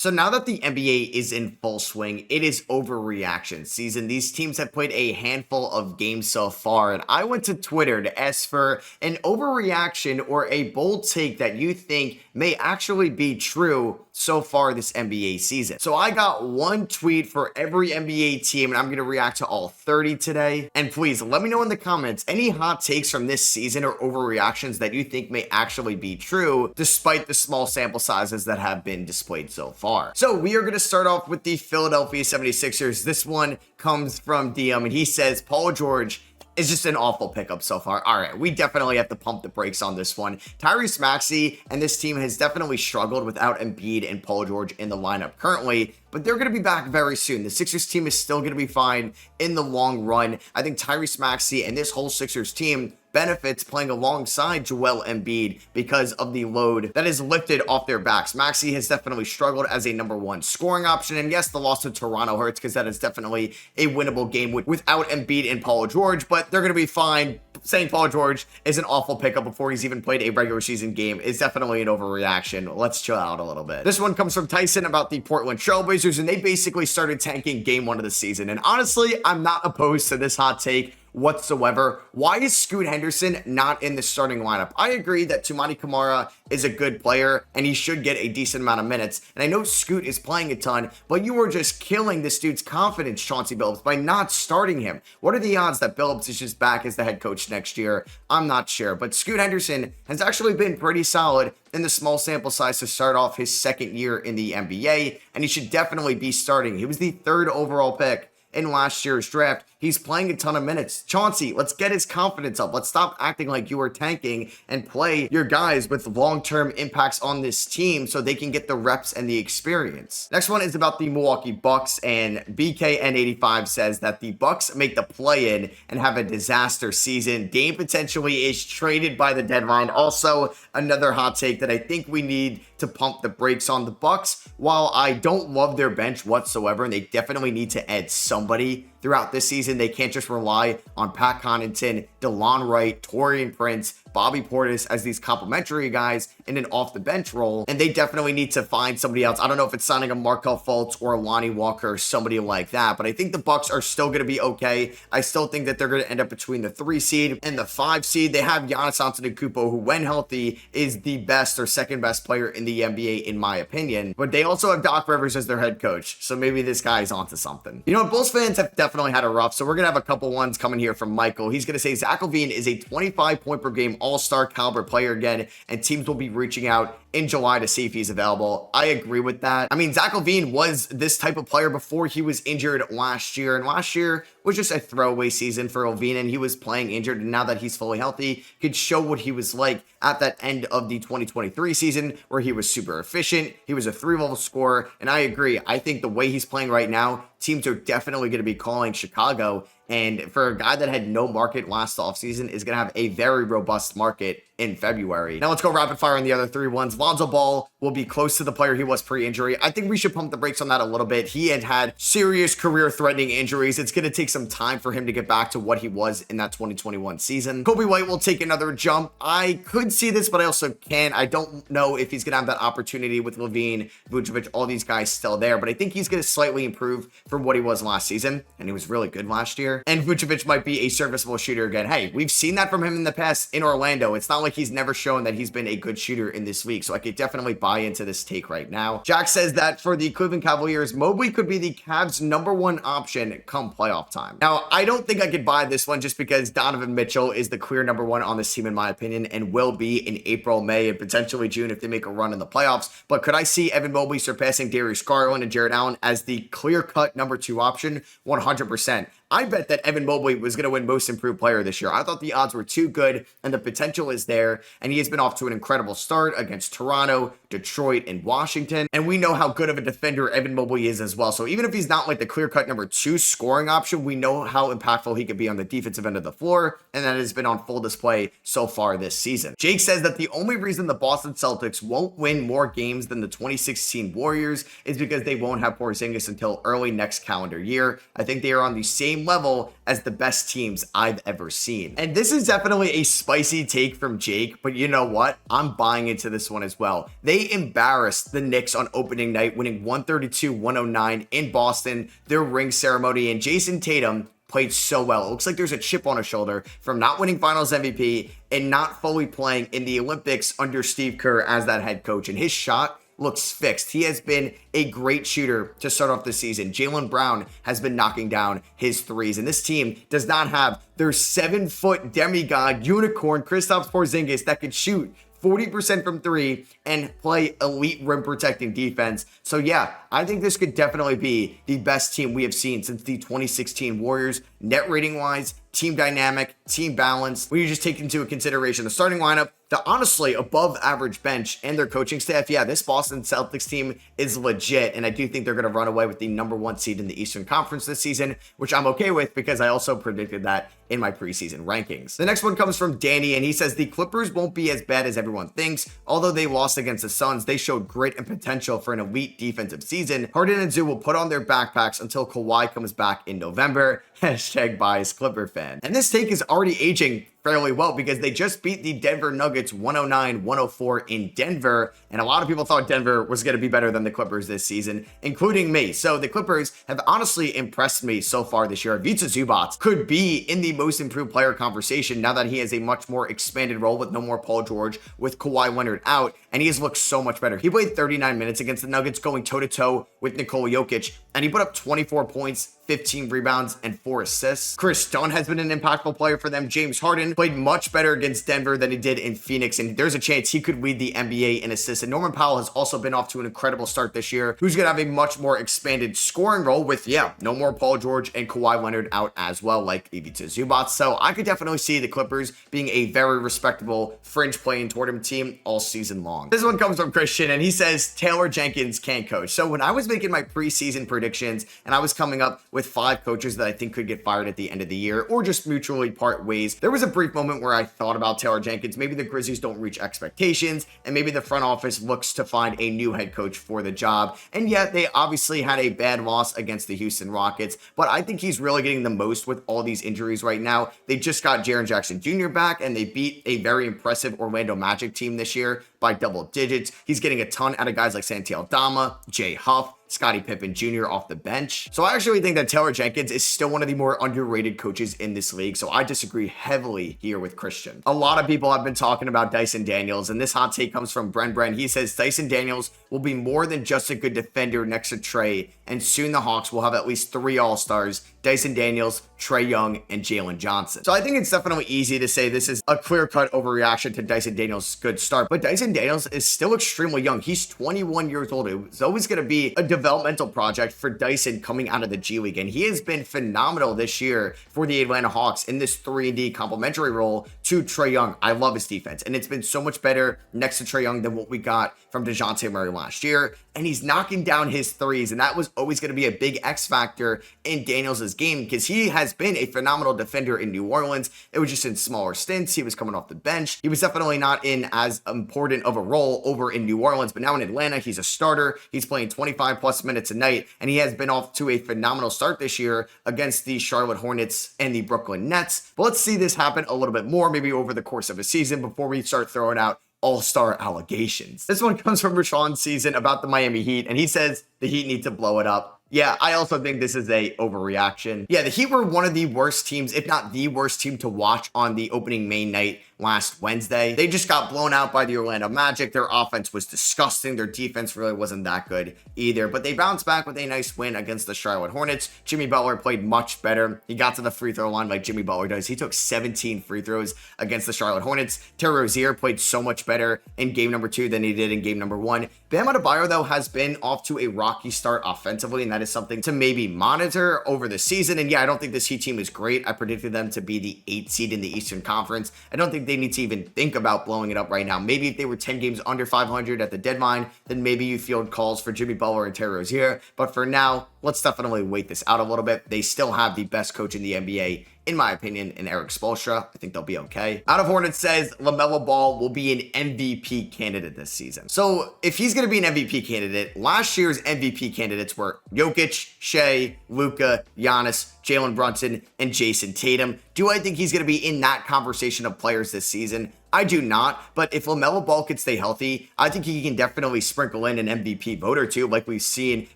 So now that the NBA is in full swing, it is overreaction season. These teams have played a handful of games so far, and I went to Twitter to ask for an overreaction or a bold take that you think may actually be true so far this NBA season. So I got one tweet for every NBA team, and I'm going to react to all 30 today. And please let me know in the comments any hot takes from this season or overreactions that you think may actually be true, despite the small sample sizes that have been displayed so far. So we are going to start off with the Philadelphia 76ers. This one comes from DM, and he says, Paul George is just an awful pickup so far. All right, we definitely have to pump the brakes on this one. Tyrese Maxey and this team has definitely struggled without Embiid and Paul George in the lineup currently, but they're going to be back very soon. The Sixers team is still going to be fine in the long run. I think Tyrese Maxey and this whole Sixers team benefits playing alongside Joel Embiid because of the load that is lifted off their backs. Maxey has definitely struggled as a number one scoring option, and yes, the loss to Toronto hurts because that is definitely a winnable game without Embiid and Paul George, but they're going to be fine. Saying Paul George is an awful pickup before he's even played a regular season game is definitely an overreaction. Let's chill out a little bit. This one comes from Tyson about the Portland Trailblazers, and they basically started tanking game one of the season, and honestly, I'm not opposed to this hot take whatsoever. Why is Scoot Henderson not in the starting lineup? I agree that Toumani Camara is a good player and he should get a decent amount of minutes. And I know Scoot is playing a ton, but you were just killing this dude's confidence, Chauncey Billups, by not starting him. What are the odds that Billups is just back as the head coach next year? I'm not sure, but Scoot Henderson has actually been pretty solid in the small sample size to start off his second year in the NBA, and he should definitely be starting. He was the third overall pick in last year's draft. He's playing a ton of minutes. Chauncey, let's get his confidence up. Let's stop acting like you are tanking and play your guys with long-term impacts on this team so they can get the reps and the experience. Next one is about the Milwaukee Bucks, and BKN85 says that the Bucks make the play-in and have a disaster season. Dame potentially is traded by the deadline. Also, another hot take that I think we need to pump the brakes on the Bucks. While I don't love their bench whatsoever, and they definitely need to add somebody throughout this season, they can't just rely on Pat Connaughton, DeLon Wright, Taurean Prince, Bobby Portis as these complimentary guys in an off-the-bench role, and they definitely need to find somebody else. I don't know if it's signing a Markelle Fultz or Lonnie Walker or somebody like that, but I think the Bucks are still going to be okay. I still think that they're going to end up between the 3 seed and the 5 seed. They have Giannis Antetokounmpo, who when healthy is the best or second best player in the NBA in my opinion, but they also have Doc Rivers as their head coach, so maybe this guy's onto something. You know, Bulls fans have definitely had a rough, so we're going to have a couple ones coming here from Michael. He's going to say Zach LaVine is a 25 point per game all-star caliber player again, and teams will be reaching out in July to see if he's available. I agree with that. I mean, Zach LaVine was this type of player before he was injured last year, and last year was just a throwaway season for LaVine, and he was playing injured, and now that he's fully healthy, could show what he was like at that end of the 2023 season, where he was super efficient, he was a 3-level scorer, and I agree. I think the way he's playing right now, teams are definitely going to be calling Chicago, and for a guy that had no market last offseason is going to have a very robust market in February. Now let's go rapid fire on the other 3 ones. Lonzo Ball will be close to the player he was pre-injury. I think we should pump the brakes on that a little bit. He had serious career-threatening injuries. It's going to take some time for him to get back to what he was in that 2021 season. Kobe White will take another jump. I could see this, but I also can't. I don't know if he's going to have that opportunity with LaVine, Vucevic, all these guys still there, but I think he's going to slightly improve from what he was last season, and he was really good last year. And Vucevic might be a serviceable shooter again. Hey, we've seen that from him in the past in Orlando. It's not like he's never shown that he's been a good shooter in this league, so I could definitely buy into this take right now. Jack says that for the Cleveland Cavaliers, Mobley could be the Cavs' #1 option come playoff time. Now, I don't think I could buy this one just because Donovan Mitchell is the clear #1 on this team in my opinion, and will be in April, May, and potentially June if they make a run in the playoffs. But could I see Evan Mobley surpassing Darius Garland and Jared Allen as the clear-cut #2 option? 100%. I bet that Evan Mobley was going to win Most Improved Player this year. I thought the odds were too good, and the potential is there, and he has been off to an incredible start against Toronto, Detroit, and Washington, and we know how good of a defender Evan Mobley is as well. So even if he's not like the clear-cut #2 scoring option, we know how impactful he could be on the defensive end of the floor, and that has been on full display so far this season. Jake says that the only reason the Boston Celtics won't win more games than the 2016 Warriors is because they won't have Porzingis until early next calendar year. I think they are on the same same level as the best teams I've ever seen. And this is definitely a spicy take from Jake, but you know what? I'm buying into this one as well. They embarrassed the Knicks on opening night, winning 132-109 in Boston, their ring ceremony, and Jason Tatum played so well. It looks like there's a chip on his shoulder from not winning finals MVP and not fully playing in the Olympics under Steve Kerr as that head coach. And his shot looks fixed. He has been a great shooter to start off the season. Jaylen Brown has been knocking down his threes, and this team does not have their 7-foot demigod unicorn Kristaps Porzingis that can shoot 40% from three and play elite rim protecting defense. So yeah, I think this could definitely be the best team we have seen since the 2016 Warriors, net rating wise, team dynamic, team balance. When you just take into consideration the starting lineup, the honestly above average bench, and their coaching staff, yeah, this Boston Celtics team is legit. And I do think they're going to run away with the #1 seed in the Eastern Conference this season, which I'm okay with because I also predicted that in my preseason rankings. The next one comes from Danny, and he says the Clippers won't be as bad as everyone thinks. Although they lost against the Suns, they showed grit and potential for an elite defensive season. Harden and Zoo will put on their backpacks until Kawhi comes back in November. Hashtag biased Clipper fan. And this take is already aging fairly well because they just beat the Denver Nuggets 109-104 in Denver. And a lot of people thought Denver was going to be better than the Clippers this season, including me. So the Clippers have honestly impressed me so far this year. Ivica Zubac could be in the most improved player conversation now that he has a much more expanded role with no more Paul George, with Kawhi Leonard out, and he has looked so much better. He played 39 minutes against the Nuggets going toe-to-toe with Nikola Jokic, and he put up 24 points, 15 rebounds, and 4 assists. Chris Dunn has been an impactful player for them. James Harden played much better against Denver than he did in Phoenix, and there's a chance he could lead the NBA in assists. And Norman Powell has also been off to an incredible start this year, who's going to have a much more expanded scoring role with, yeah, no more Paul George and Kawhi Leonard out as well, like Ivica Zubac. So I could definitely see the Clippers being a very respectable fringe playing tournament team all season long. This one comes from Christian, and he says Taylor Jenkins can't coach. So when I was making my preseason predictions and I was coming up with 5 coaches that I think could get fired at the end of the year or just mutually part ways, there was a brief moment where I thought about Taylor Jenkins. Maybe the Grizzlies don't reach expectations, and maybe the front office looks to find a new head coach for the job. And yet they obviously had a bad loss against the Houston Rockets, but I think he's really getting the most with all these injuries right now. They just got Jaren Jackson Jr. back, and they beat a very impressive Orlando Magic team this year by double digits. He's getting a ton out of guys like Santi Aldama, Jay Huff, Scottie Pippen Jr. off the bench. So I actually think that Taylor Jenkins is still one of the more underrated coaches in this league. So I disagree heavily here with Christian. A lot of people have been talking about Dyson Daniels, and this hot take comes from Bren. He says Dyson Daniels will be more than just a good defender next to Trey, and soon the Hawks will have at least 3 All-Stars: Dyson Daniels, Trae Young, and Jalen Johnson. So I think it's definitely easy to say this is a clear-cut overreaction to Dyson Daniels' good start, but Dyson Daniels is still extremely young. He's 21 years old. It's always going to be a developmental project for Dyson coming out of the G League, and he has been phenomenal this year for the Atlanta Hawks in this 3-and-D complementary role to Trae Young. I love his defense, and it's been so much better next to Trae Young than what we got from DeJounte Murray last year, and he's knocking down his threes, and that was always going to be a big X factor in Daniels' game because he has been a phenomenal defender in New Orleans. It was just in smaller stints. He was coming off the bench. He was definitely not in as important of a role over in New Orleans, but now in Atlanta, he's a starter. He's playing 25 plus minutes a night, and he has been off to a phenomenal start this year against the Charlotte Hornets and the Brooklyn Nets. But let's see this happen a little bit more, maybe over the course of a season, before we start throwing out all-star allegations. This one comes from Rashawn Season about the Miami Heat, and he says the Heat need to blow it up. Yeah, I also think this is a overreaction. Yeah, the Heat were one of the worst teams, if not the worst team to watch on the opening main night last Wednesday. They just got blown out by the Orlando Magic. Their offense was disgusting. Their defense really wasn't that good either, but they bounced back with a nice win against the Charlotte Hornets. Jimmy Butler played much better. He got to the free throw line like Jimmy Butler does. He took 17 free throws against the Charlotte Hornets. Terry Rozier played so much better in game number 2 than he did in game number 1. Bam Adebayo, though, has been off to a rocky start offensively, and that is something to maybe monitor over the season. And yeah, I don't think this Heat team is great. I predicted them to be the 8th seed in the Eastern Conference. I don't think they need to even think about blowing it up right now. Maybe if they were 10 games under 500 at the deadline, then maybe you field calls for Jimmy Butler and Terry Rozier. But for now, let's definitely wait this out a little bit. They still have the best coach in the NBA in my opinion, and Eric Spoelstra. I think they'll be okay. Out of Hornets says LaMelo Ball will be an MVP candidate this season. So if he's going to be an MVP candidate, last year's MVP candidates were Jokic, Shea, Luka, Giannis, Jalen Brunson, and Jason Tatum. Do I think he's going to be in that conversation of players this season? I do not, but if LaMelo Ball could stay healthy, I think he can definitely sprinkle in an MVP vote or two like we've seen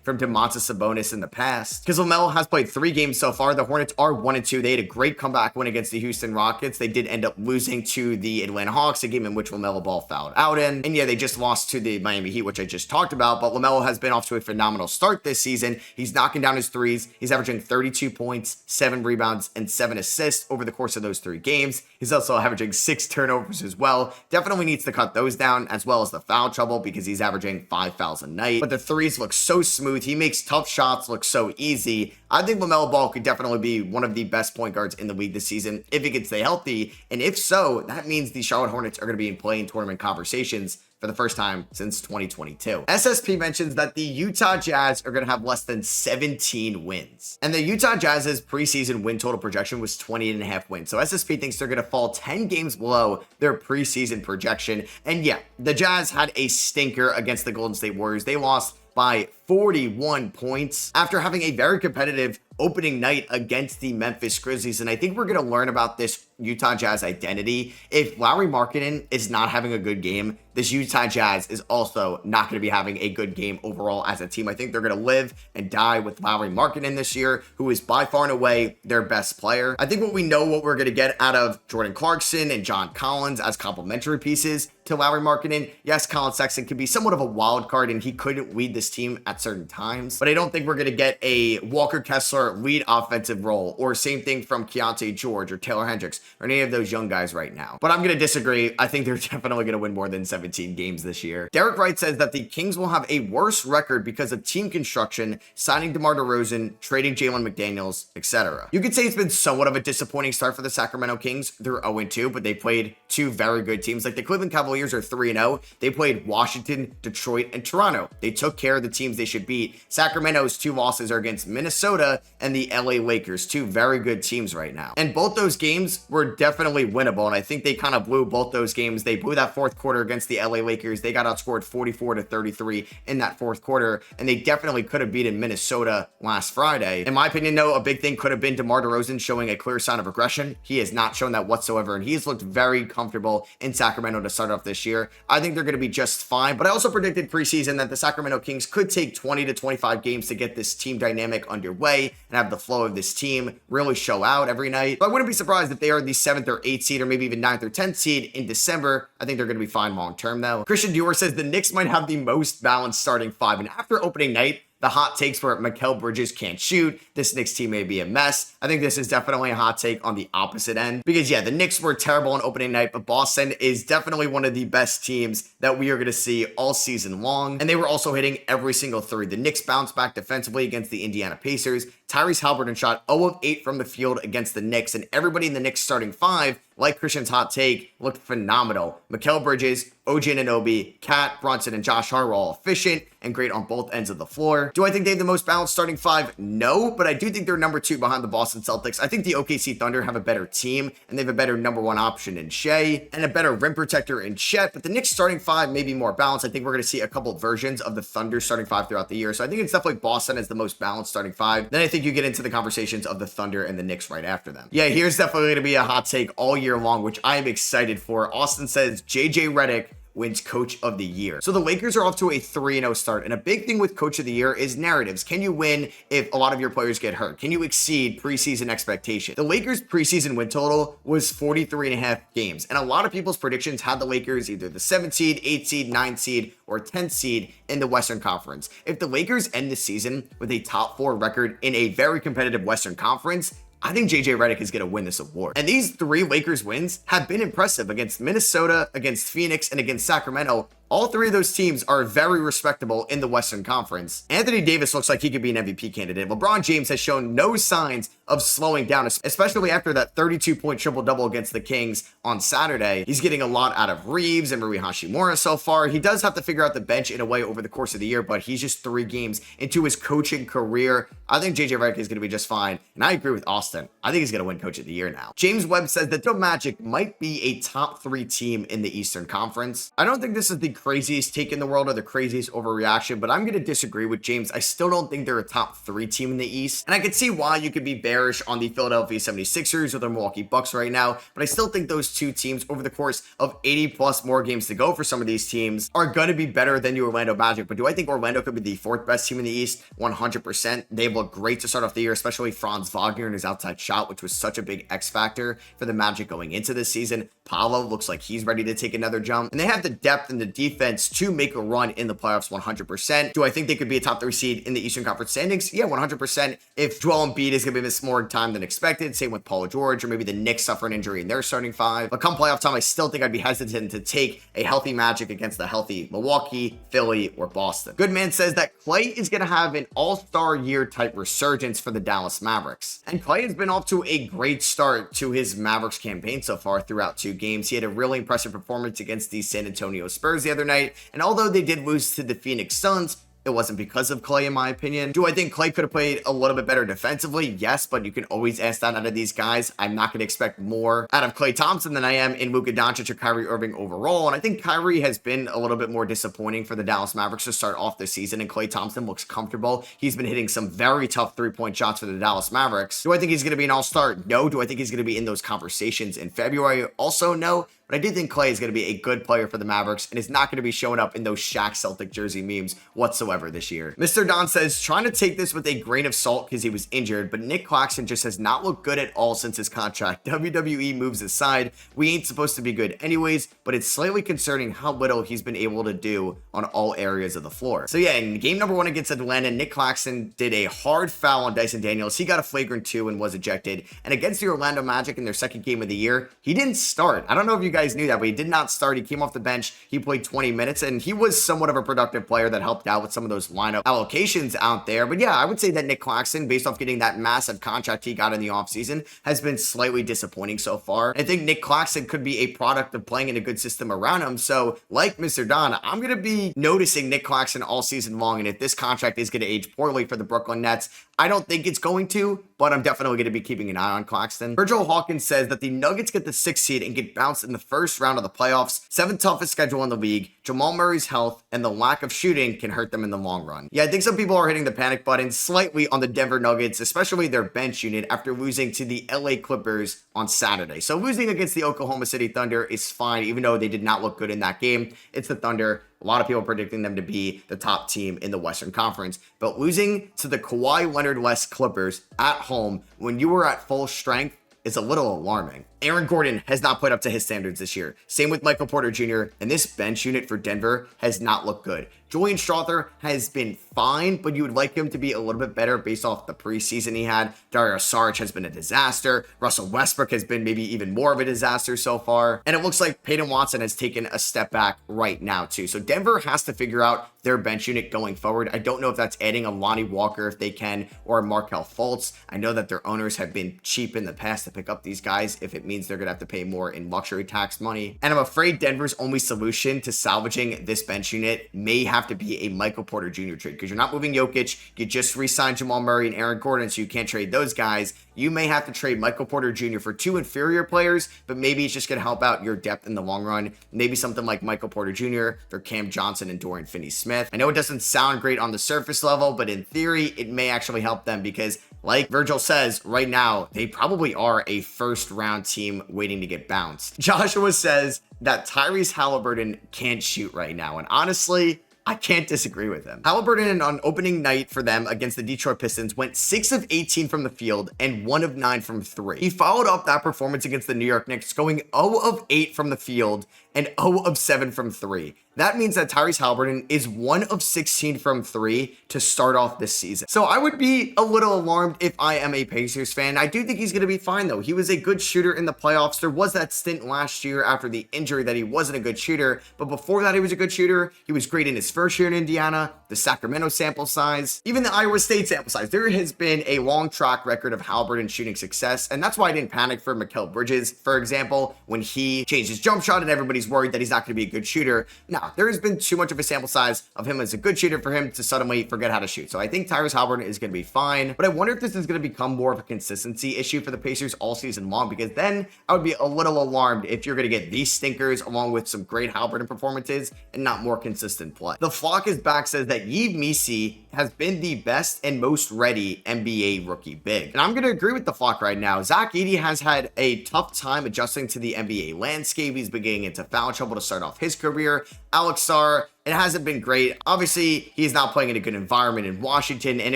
from Domantas Sabonis in the past. Because LaMelo has played 3 games so far. The Hornets are 1-2. They had a great comeback win against the Houston Rockets. They did end up losing to the Atlanta Hawks, a game in which LaMelo Ball fouled out in. And yeah, they just lost to the Miami Heat, which I just talked about, but LaMelo has been off to a phenomenal start this season. He's knocking down his threes. He's averaging 32 points, 7 rebounds, and 7 assists over the course of those 3 games. He's also averaging 6 turnovers as well. Definitely needs to cut those down, as well as the foul trouble, because he's averaging 5 fouls a night. But the threes look so smooth. He makes tough shots look so easy. I think LaMelo Ball could definitely be one of the best point guards in the league this season if he can stay healthy. And if so, that means the Charlotte Hornets are going to be in play-in tournament conversations for the first time since 2022. SSP mentions that the Utah Jazz are going to have less than 17 wins. And the Utah Jazz's preseason win total projection was 20.5 wins. So SSP thinks they're going to fall 10 games below their preseason projection. And yeah, the Jazz had a stinker against the Golden State Warriors. They lost by 41 points after having a very competitive opening night against the Memphis Grizzlies. And I think we're going to learn about this Utah Jazz identity. If Lauri Markkanen is not having a good game, this Utah Jazz is also not going to be having a good game overall as a team. I think they're going to live and die with Lauri Markkanen this year, who is by far and away their best player. I think what we're going to get out of Jordan Clarkson and John Collins as complementary pieces to Lauri Markkanen. Yes, Colin Sexton could be somewhat of a wild card and he couldn't lead this team at certain times, but I don't think we're going to get a Walker Kessler lead offensive role, or same thing from Keontae George or Taylor Hendricks or any of those young guys right now. But I'm going to disagree. I think they're definitely going to win more than 17 games this year. Derek Wright says that the Kings will have a worse record because of team construction, signing DeMar DeRozan, trading Jalen McDaniels, etc. You could say it's been somewhat of a disappointing start for the Sacramento Kings. They're 0-2, but they played 2 very good teams. Like the Cleveland Cavaliers are 3-0. They played Washington, Detroit, and Toronto. They took care of the teams they should beat. Sacramento's 2 losses are against Minnesota and the LA Lakers, 2 very good teams right now. And both those games were definitely winnable, and I think they kind of blew both those games. They blew that fourth quarter against the LA Lakers. They got outscored 44-33 in that fourth quarter, and they definitely could have beaten Minnesota last Friday. In my opinion, though, a big thing could have been DeMar DeRozan showing a clear sign of regression. He has not shown that whatsoever, and he's looked very comfortable in Sacramento to start off this year. I think they're going to be just fine, but I also predicted preseason that the Sacramento Kings could take 20 to 25 games to get this team dynamic underway and have the flow of this team really show out every night. But I wouldn't be surprised if they are the 7th or 8th seed or maybe even 9th or 10th seed in December. I think they're going to be fine long term though. Christian Dior says the Knicks might have the most balanced starting 5, and after opening night, the hot takes were Mikal Bridges can't shoot. This Knicks team may be a mess. I think this is definitely a hot take on the opposite end. Because yeah, the Knicks were terrible on opening night, but Boston is definitely one of the best teams that we are going to see all season long. And they were also hitting every single 3. The Knicks bounced back defensively against the Indiana Pacers. Tyrese Haliburton shot 0 of 8 from the field against the Knicks, and everybody in the Knicks starting 5, like Christian's hot take, looked phenomenal. Mikal Bridges, OG Anunoby, Cat, Brunson, and Josh Hart were all efficient and great on both ends of the floor. Do I think they have the most balanced starting 5? No, but I do think they're number 2 behind the Boston Celtics. I think the OKC Thunder have a better team, and they have a better number 1 option in Shea, and a better rim protector in Chet, but the Knicks starting 5 may be more balanced. I think we're going to see a couple versions of the Thunder starting 5 throughout the year, so I think it's definitely Boston as the most balanced starting 5. Then I think you get into the conversations of the Thunder and the Knicks right after them. Yeah, here's definitely going to be a hot take all year long, which I am excited for. Austin says JJ Redick wins Coach of the Year. So the Lakers are off to a 3-0 start, and a big thing with Coach of the Year is narratives. Can you win if a lot of your players get hurt? Can you exceed preseason expectations? The Lakers preseason win total was 43.5 games, and a lot of people's predictions had the Lakers either the 7th seed, 8th seed, 9th seed, or 10th seed in the Western Conference. If the Lakers end the season with a top 4 record in a very competitive Western Conference, I think JJ Redick is going to win this award. And these 3 Lakers wins have been impressive against Minnesota, against Phoenix, and against Sacramento, All three of those teams are very respectable in the Western Conference. Anthony Davis looks like he could be an MVP candidate. LeBron James has shown no signs of slowing down, especially after that 32-point triple-double against the Kings on Saturday. He's getting a lot out of Reeves and Rui Hachimura so far. He does have to figure out the bench in a way over the course of the year, but he's just 3 games into his coaching career. I think JJ Redick is going to be just fine, and I agree with Austin. I think he's going to win Coach of the Year now. James Webb says that the Magic might be a top 3 team in the Eastern Conference. I don't think this is the craziest take in the world or the craziest overreaction, but I'm going to disagree with James. I still don't think they're a top 3 team in the East, and I could see why you could be bearish on the Philadelphia 76ers or the Milwaukee Bucks right now, but I still think those two teams over the course of 80 plus more games to go for some of these teams are going to be better than the Orlando Magic. But do I think Orlando could be the 4th best team in the East? 100%. They look great to start off the year, especially Franz Wagner and his outside shot, which was such a big X factor for the Magic going into this season. Paolo looks like he's ready to take another jump, and they have the depth and the defense to make a run in the playoffs 100%. Do I think they could be a top 3 seed in the Eastern Conference standings? Yeah, 100%. If Joel Embiid is going to be miss more time than expected, same with Paul George, or maybe the Knicks suffer an injury in their starting 5. But come playoff time, I still think I'd be hesitant to take a healthy Magic against the healthy Milwaukee, Philly, or Boston. Goodman says that Clay is going to have an all-star year type resurgence for the Dallas Mavericks. And Clay has been off to a great start to his Mavericks campaign so far throughout 2 games. He had a really impressive performance against the San Antonio Spurs the other night, and although they did lose to the Phoenix Suns, it wasn't because of Clay, in my opinion. Do I think Clay could have played a little bit better defensively? Yes, but you can always ask that out of these guys. I'm not going to expect more out of Klay Thompson than I am in Luka Doncic or Kyrie Irving overall. And I think Kyrie has been a little bit more disappointing for the Dallas Mavericks to start off the season, and Klay Thompson looks comfortable. He's been hitting some very tough 3-point shots for the Dallas Mavericks. Do I think he's going to be an all-star? No. Do I think he's going to be in those conversations in February? Also, no. But I do think Clay is going to be a good player for the Mavericks and is not going to be showing up in those Shaq Celtic jersey memes whatsoever this year. Mr. Don says, trying to take this with a grain of salt because he was injured, but Nick Claxton just has not looked good at all since his contract. WWE moves aside, we ain't supposed to be good anyways, but it's slightly concerning how little he's been able to do on all areas of the floor. So yeah, in game number 1 against Atlanta, Nick Claxton did a hard foul on Dyson Daniels. He got a flagrant 2 and was ejected. And against the Orlando Magic in their second game of the year, he didn't start. I don't know if you guys knew that, but he did not start. He came off the bench. He played 20 minutes, and he was somewhat of a productive player that helped out with some of those lineup allocations out there. But yeah, I would say that Nick Claxton, based off getting that massive contract he got in the offseason, has been slightly disappointing so far. I think Nick Claxton could be a product of playing in a good system around him. So like Mr. Don, I'm going to be noticing Nick Claxton all season long, and if this contract is going to age poorly for the Brooklyn Nets, I don't think it's going to, but I'm definitely going to be keeping an eye on Claxton. Virgil Hawkins says that the Nuggets get the 6th seed and get bounced in the first round of the playoffs. 7th toughest schedule in the league. Jamal Murray's health and the lack of shooting can hurt them in the long run. Yeah, I think some people are hitting the panic button slightly on the Denver Nuggets, especially their bench unit after losing to the LA Clippers on Saturday. So losing against the Oklahoma City Thunder is fine, even though they did not look good in that game. It's the Thunder. A lot of people predicting them to be the top team in the Western Conference. But losing to the Kawhi Leonard-less Clippers at home when you were at full strength is a little alarming. Aaron Gordon has not played up to his standards this year. Same with Michael Porter Jr., and this bench unit for Denver has not looked good. Julian Strawther has been fine, but you would like him to be a little bit better based off the preseason he had. Dario Saric has been a disaster. Russell Westbrook has been maybe even more of a disaster so far. And it looks like Peyton Watson has taken a step back right now too. So Denver has to figure out their bench unit going forward. I don't know if that's adding a Lonnie Walker if they can, or a Markelle Fultz. I know that their owners have been cheap in the past to pick up these guys if it means they're going to have to pay more in luxury tax money. And I'm afraid Denver's only solution to salvaging this bench unit may have to be a Michael Porter Jr. trade, because you're not moving Jokic. You just re-signed Jamal Murray and Aaron Gordon, so you can't trade those guys. You may have to trade Michael Porter Jr. for 2 inferior players, but maybe it's just going to help out your depth in the long run. Maybe something like Michael Porter Jr. for Cam Johnson and Dorian Finney-Smith. I know it doesn't sound great on the surface level, but in theory, it may actually help them because, like Virgil says, right now, they probably are a first-round team waiting to get bounced. Joshua says that Tyrese Halliburton can't shoot right now, and honestly, I can't disagree with him. Halliburton on opening night for them against the Detroit Pistons went 6 of 18 from the field and 1 of 9 from 3. He followed up that performance against the New York Knicks, going 0 of 8 from the field and 0 of 7 from 3. That means that Tyrese Haliburton is 1 of 16 from 3 to start off this season. So I would be a little alarmed if I am a Pacers fan. I do think he's going to be fine, though. He was a good shooter in the playoffs. There was that stint last year after the injury that he wasn't a good shooter, but before that, he was a good shooter. He was great in his first year in Indiana, the Sacramento sample size, even the Iowa State sample size. There has been a long track record of Haliburton shooting success, and that's why I didn't panic for Mikal Bridges, for example, when he changed his jump shot and everybody's worried that he's not going to be a good shooter. Now, there has been too much of a sample size of him as a good shooter for him to suddenly forget how to shoot. So I think Tyrese Haliburton is going to be fine, but I wonder if this is going to become more of a consistency issue for the Pacers all season long, because then I would be a little alarmed if you're going to get these stinkers along with some great Haliburton performances and not more consistent play. The Flock is back says that Yves Missi has been the best and most ready NBA rookie big. And I'm going to agree with the Flock right now. Zach Edey has had a tough time adjusting to the NBA landscape. He's been getting into foul trouble to start off his career. Alex Sarr, it hasn't been great. Obviously, he's not playing in a good environment in Washington, and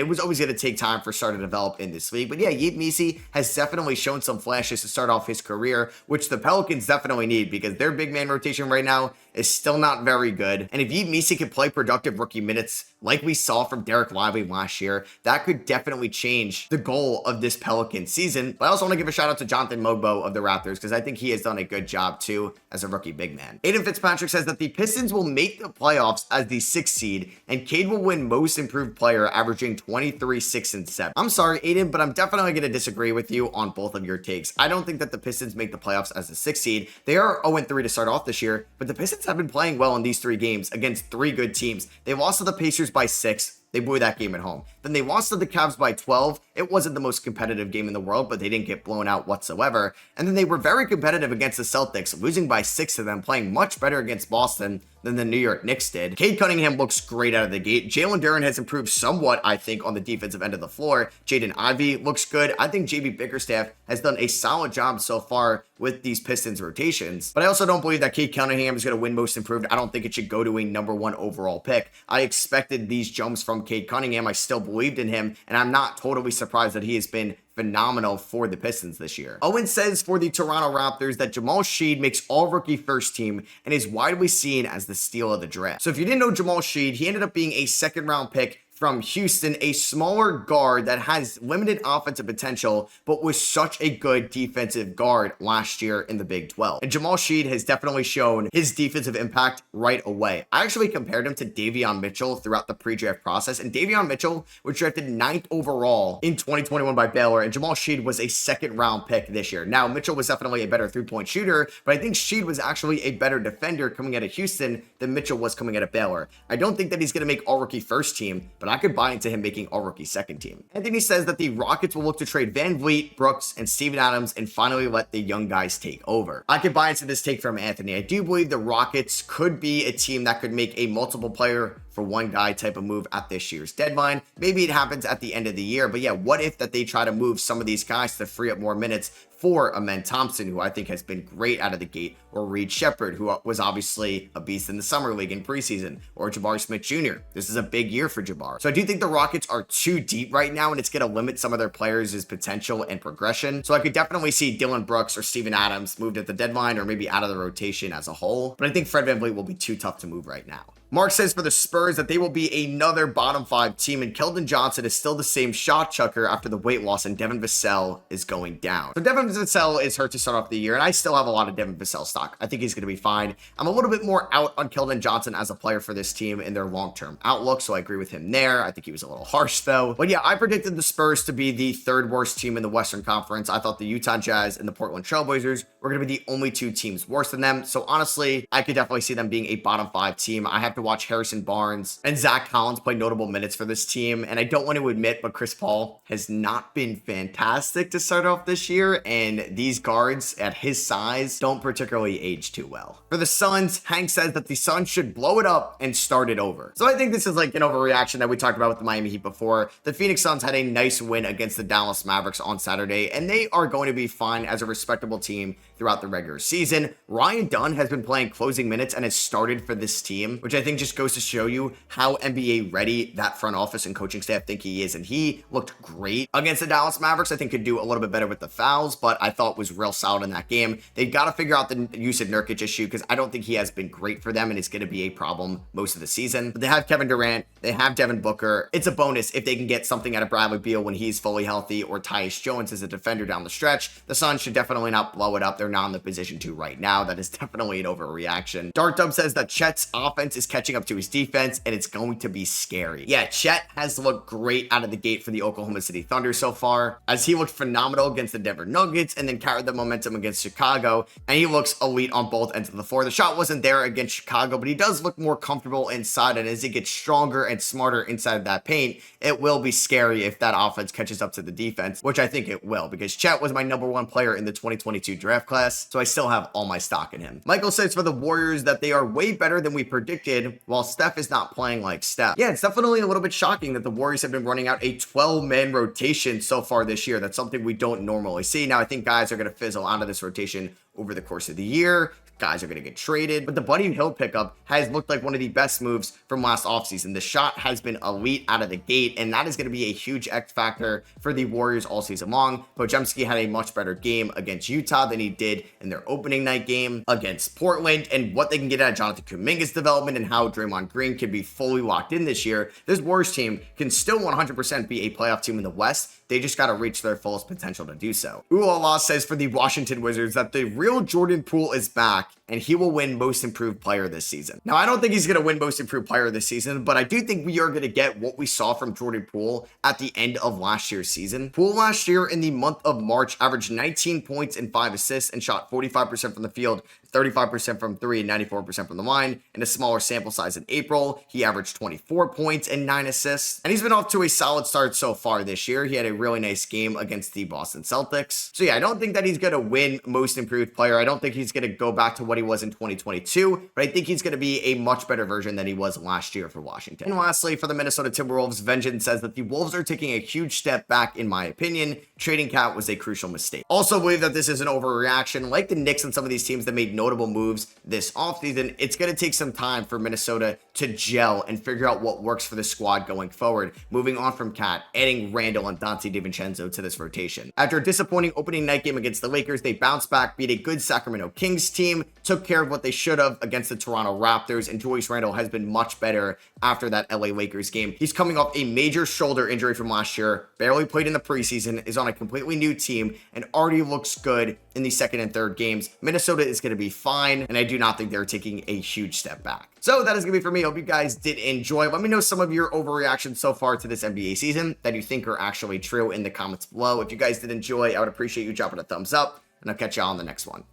it was always going to take time for Sarr to develop in this league. But yeah, Yves Missi has definitely shown some flashes to start off his career, which the Pelicans definitely need, because their big man rotation right now is still not very good. And if Yves Missi can play productive rookie minutes like we saw from Derek Lively last year, that could definitely change the goal of this Pelican season. But I also want to give a shout out to Jonathan Mogbo of the Raptors, because I think he has done a good job too as a rookie big man. Aiden Fitzpatrick says that the Pistons will make the playoffs as the 6th seed, and Cade will win most improved player, averaging 23, 6, and 7. I'm sorry, Aiden, but I'm definitely going to disagree with you on both of your takes. I don't think that the Pistons make the playoffs as the 6th seed. They are 0-3 to start off this year, but the Pistons have been playing well in these 3 games against 3 good teams. They lost to the Pacers by 6. They blew that game at home. Then they lost to the Cavs by 12. It wasn't the most competitive game in the world, but they didn't get blown out whatsoever. And then they were very competitive against the Celtics, losing by 6 to them, playing much better against Boston than the New York Knicks did. Cade Cunningham looks great out of the gate. Jalen Duren has improved somewhat, I think, on the defensive end of the floor. Jaden Ivey looks good. I think JB Bickerstaff has done a solid job so far with these Pistons rotations. But I also don't believe that Cade Cunningham is going to win most improved. I don't think it should go to a #1 overall pick. I expected these jumps from Cade Cunningham. I still believed in him, and I'm not totally surprised that he has been phenomenal for the Pistons this year. Owen says for the Toronto Raptors that Jamal Sheed makes all-rookie first team and is widely seen as the steal of the draft. So if you didn't know Jamal Sheed, he ended up being a 2nd-round pick from Houston, a smaller guard that has limited offensive potential, but was such a good defensive guard last year in the Big 12. And Jamal Sheed has definitely shown his defensive impact right away. I actually compared him to Davion Mitchell throughout the pre-draft process, and Davion Mitchell was drafted 9th overall in 2021 by Baylor, and Jamal Sheed was a 2nd-round pick this year. Now, Mitchell was definitely a better 3-point shooter, but I think Sheed was actually a better defender coming out of Houston than Mitchell was coming out of Baylor. I don't think that he's going to make all-rookie first team, but I could buy into him making all-rookie 2nd team. Anthony says that the Rockets will look to trade Van Vliet, Brooks, and Steven Adams and finally let the young guys take over. I could buy into this take from Anthony. I do believe the Rockets could be a team that could make a multiple player for one guy type of move at this year's deadline. Maybe it happens at the end of the year, but yeah, what if that they try to move some of these guys to free up more minutes for Amen Thompson, who I think has been great out of the gate, or Reed Shepherd, who was obviously a beast in the summer league in preseason, or Jabari Smith Jr. This is a big year for Jabbar. So I do think the Rockets are too deep right now, and it's going to limit some of their players' potential and progression. So I could definitely see Dylan Brooks or Steven Adams moved at the deadline, or maybe out of the rotation as a whole. But I think Fred VanVleet will be too tough to move right now. Mark says for the Spurs that they will be another bottom 5 team, and Keldon Johnson is still the same shot chucker after the weight loss, and Devin Vassell is going down. So Devin Vassell is hurt to start off the year, and I still have a lot of Devin Vassell stock. I think he's going to be fine. I'm a little bit more out on Keldon Johnson as a player for this team in their long-term outlook, so I agree with him there. I think he was a little harsh though. But yeah, I predicted the Spurs to be the 3rd worst team in the Western Conference. I thought the Utah Jazz and the Portland Trailblazers were going to be the only 2 teams worse than them. So honestly, I could definitely see them being a bottom 5 team. I have to watch Harrison Barnes and Zach Collins play notable minutes for this team. And I don't want to admit, but Chris Paul has not been fantastic to start off this year. And these guards at his size don't particularly age too well. For the Suns, Hank says that the Suns should blow it up and start it over. So I think this is like an overreaction that we talked about with the Miami Heat before. The Phoenix Suns had a nice win against the Dallas Mavericks on Saturday, and they are going to be fine as a respectable team throughout the regular season. Ryan Dunn has been playing closing minutes and has started for this team, which I think just goes to show you how NBA ready that front office and coaching staff think he is. And he looked great against the Dallas Mavericks. I think could do a little bit better with the fouls, but I thought was real solid in that game. They've got to figure out the Yusuf Nurkic issue because I don't think he has been great for them and it's going to be a problem most of the season. But they have Kevin Durant, they have Devin Booker. It's a bonus if they can get something out of Bradley Beal when he's fully healthy, or Tyus Jones as a defender down the stretch. The Suns should definitely not blow it up. They're not in the position to right now. That is definitely an overreaction. Dark Dub says that Chet's offense is catching up to his defense and it's going to be scary. Yeah, Chet has looked great out of the gate for the Oklahoma City Thunder so far, as he looked phenomenal against the Denver Nuggets and then carried the momentum against Chicago, and he looks elite on both ends of the floor. The shot wasn't there against Chicago, but he does look more comfortable inside, and as he gets stronger and smarter inside of that paint, it will be scary if that offense catches up to the defense, which I think it will, because Chet was my #1 player in the 2022 draft class, so I still have all my stock in him. Michael says for the Warriors that they are way better than we predicted, while Steph is not playing like Steph. Yeah, it's definitely a little bit shocking that the Warriors have been running out a 12-man rotation so far this year. That's something we don't normally see. Now, I think guys are going to fizzle out of this rotation over the course of the year. Guys are going to get traded, but the Buddy Hield pickup has looked like one of the best moves from last offseason. The shot has been elite out of the gate, and that is going to be a huge X factor for the Warriors all season long. Podziemski had a much better game against Utah than he did in their opening night game against Portland, and what they can get out of Jonathan Kuminga's development and how Draymond Green can be fully locked in this year, this Warriors team can still 100% be a playoff team in the West. They just got to reach their fullest potential to do so. Ooh La La says for the Washington Wizards that the real Jordan Poole is back and he will win Most Improved Player this season. Now, I don't think he's going to win Most Improved Player this season, but I do think we are going to get what we saw from Jordan Poole at the end of last year's season. Poole last year in the month of March averaged 19 points and 5 assists and shot 45% from the field, 35% from 3, and 94% from the line. In a smaller sample size in April, he averaged 24 points and 9 assists, and he's been off to a solid start so far this year. He had a really nice game against the Boston Celtics. So yeah, I don't think that he's going to win Most Improved Player. I don't think he's going to go back to what he was in 2022, but I think he's going to be a much better version than he was last year for Washington. And lastly, for the Minnesota Timberwolves, Vengeance says that the Wolves are taking a huge step back in my opinion. Trading Cat was a crucial mistake. Also believe that this is an overreaction. Like the Knicks and some of these teams that made notable moves this offseason, it's going to take some time for Minnesota to gel and figure out what works for the squad going forward. Moving on from Cat, adding Randall and Dante DiVincenzo to this rotation. After a disappointing opening night game against the Lakers, they bounced back, beat a good Sacramento Kings team, took care of what they should have against the Toronto Raptors, and Julius Randle has been much better after that LA Lakers game. He's coming off a major shoulder injury from last year, barely played in the preseason, is on a completely new team, and already looks good in the second and third games. Minnesota is going to be fine, and I do not think they're taking a huge step back. So that is going to be for me. Hope you guys did enjoy. Let me know some of your overreactions so far to this NBA season that you think are actually true in the comments below. If you guys did enjoy, I would appreciate you dropping a thumbs up, and I'll catch y'all on the next one.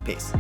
Peace.